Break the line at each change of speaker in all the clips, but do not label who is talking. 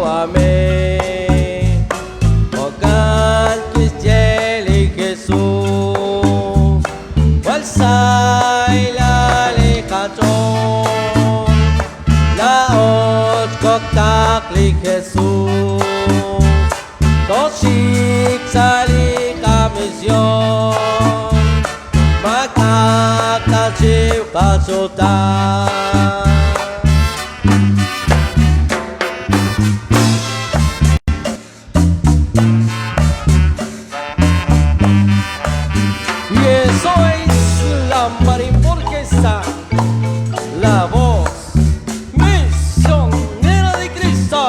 Amén. Oh, cantis Jeli Jesús, walsay lali kachon, laot koktakli Jesús, toshik sali kamisyon, makakachiw kasutan. Marimba Orquesta, la voz misionera de Cristo.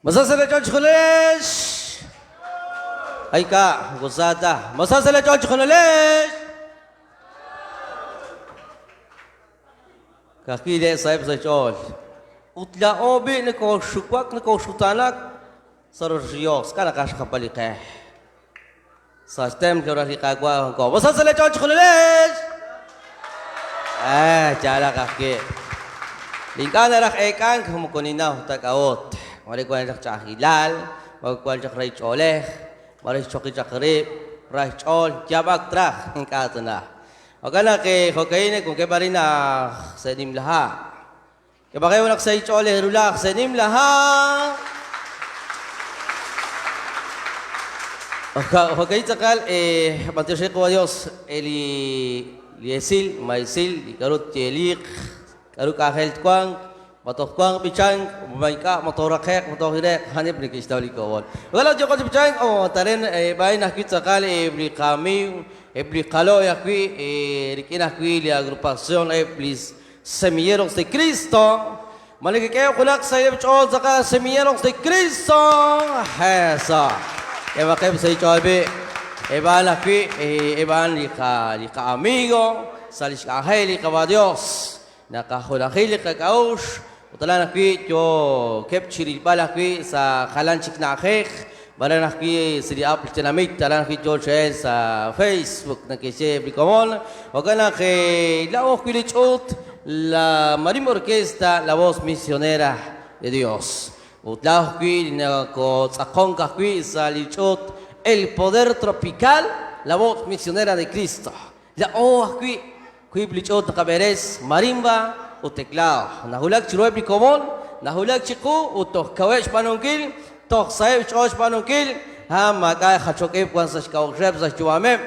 Masasala George Kulish. Ay ka, gozada. Masasala George Kulish. Kakile sahib sa George. Utla obi na ko shukwak na ko shutanak sa Riyos ka nakashakapalik eh. Sa stem ko rin kagwa ko. Masasala George Kulish. Jala kaki. Lingkan na rak ekan kumukuninaw tag-awot. Mari kuan jak cahilal, mari kuan jak rai choleh, mari choki jak rip, rai chol, jabak trah katna. Ogana ke hokaine kung ke barina sa nim laha. Ke bakay unak sa choleh rulak sa nim laha. Hokay takal patishe ko Dios liesil, maisil, ikarut telik, karuk ahel kwang Matok kuang bichang, maika motorakek, motorhirek, hanip ni Kristali kawan. Kalau joko bichang, taren bayi nak kita kali beli kami, beli kalau ya kui, rikin kui li agrupación beli semilleros de Cristo. Maliki kaya kulak saya bichol zaka semilleros de Cristo. Hesa. Eva kaya saya coba, eva nak kui, eva lika amigo, salis kaheli kawa Dios. Nakahulakili kakaush. Utala na kui yo kep chiri bala kui sa kalan chik na khek bala na kui siri apl tinamit tala na kui yo sa Facebook na kise bikomon wagana ke la voz kui lichot la Marimba Orquesta la voz misionera de Dios utla kui na ko tsakon ka kui sa lichot el poder tropical la voz misionera de Cristo la kui lichot kaberes marimba o teclado. Nahulak chiroy bikomon, nahulak chiku, o toh kawesh panungkil, toh saib chosh panungkil, ha magay khachokep kwan sa shkawrep sa chuamem,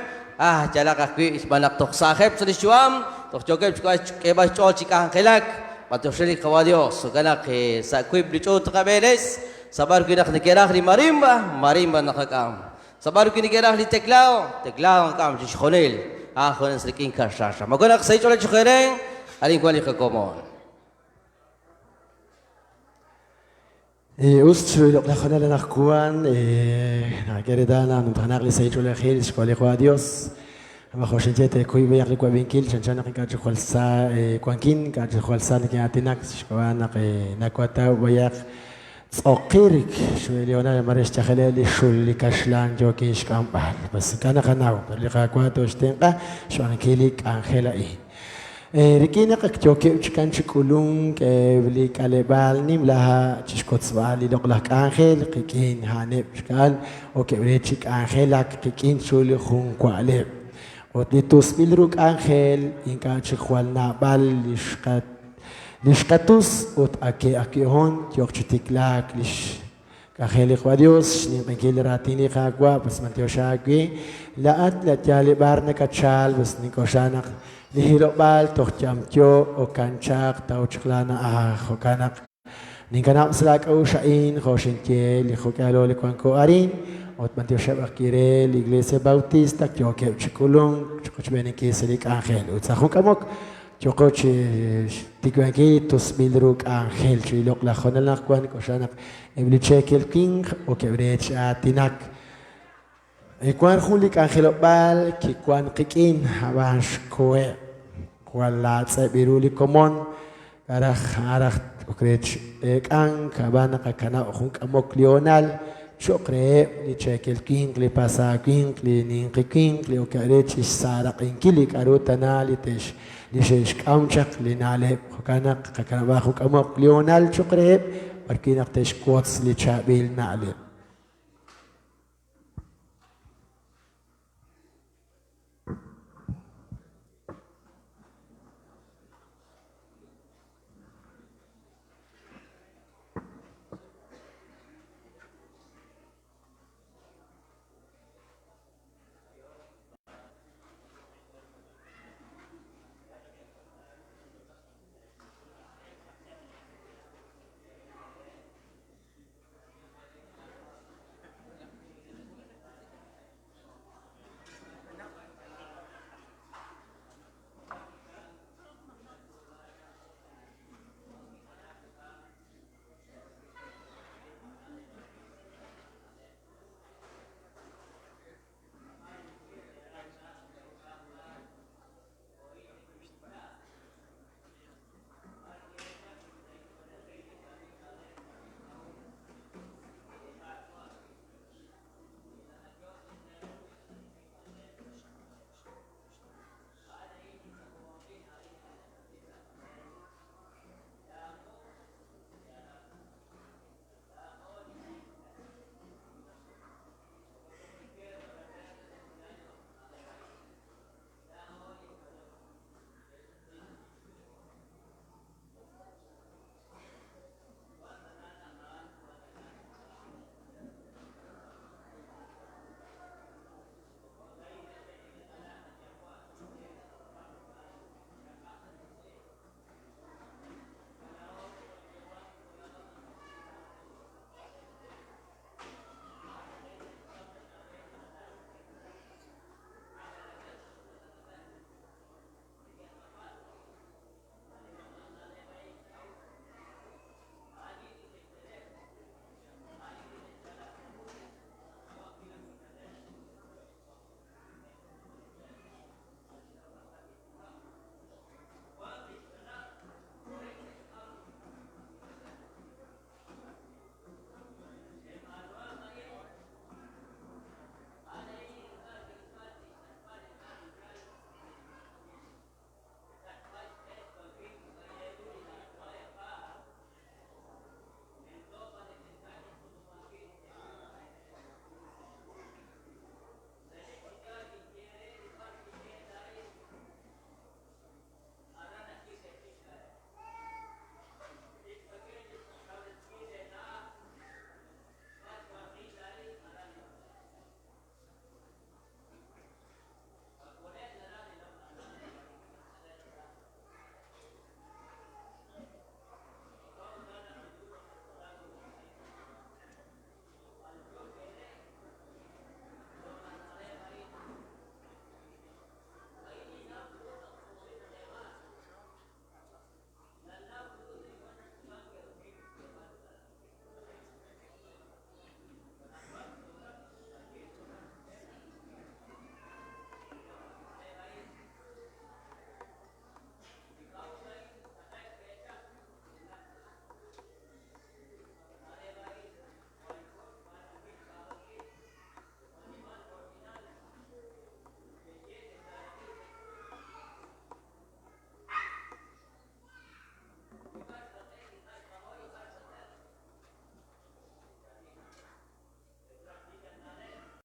jalaka kui isbanak toh saheb sa chuam, toh chokep keba choch chikahan kelak, patosheli kawa Dios, so kana ke sa kui blichot kabeles, sabar kui nak nikerah li marimba nakakam. Sabar kui nikerah li teclado ang kam chishkhonil, khonen srikin kashasha. Magonak sa ichola chukhereng, Alin kuan ika komon.
Ustru lo khana la kuan nageredana nutanak li saycho la khil shkole kwa Dios. Ma khoshete kuy be yakli kwa binkil chanchana ka khalsa kwankin ka khalsa ni atinak shkwana nakwata wayak tsoqirik shweliona marish takhalali shul kashlan jokish kambal bas kana kanaw li kwa to shtenqa shwana kilik angela ركينا كتوكي وكان شكولون كبلي كالبال نيم لها تشكوت سوالي لقلك آخر كيكين هانب شكال وكبريت شك آخر لك كيكين شولي خون كوالب وتنتوس بيلروك آخر إنك شكوالنا بال لشكتوس وتأكي هون يوكشتك لك Kaheli kwa Dios, ni pengkili ratini kagwa, pas mantio syagwi, laat lat jali bar na kachal, pas ni ko syanak, lihilok bal, toh jamtyo, o kanchak, tau chiklana o kanak, ni kanak selak au syain, ko syintye, li ko kalo li kwan ko arin, ot mantio syabak kire, li iglesia bautista, kyo kep chikulung, chukutbeni kiselik angel, utsakong kamok, Chocoche tikuanki tos bilruk angel chilok la khonal nakwan ko shanak eblichekel king o kebrech atinak ekwan khulik angel bal ki kwan qikin habash koe kwala tsabiruli komon arach okrech ekang kabana kakana khunk amok lional chokre li chekel king li pasa king li nin king li o kebrech saraq inkilik arutana litesh ليش كامشك لناله كنا كنا باخو كمق ليونال شكره وركينا تشكوتس لشابيل ناله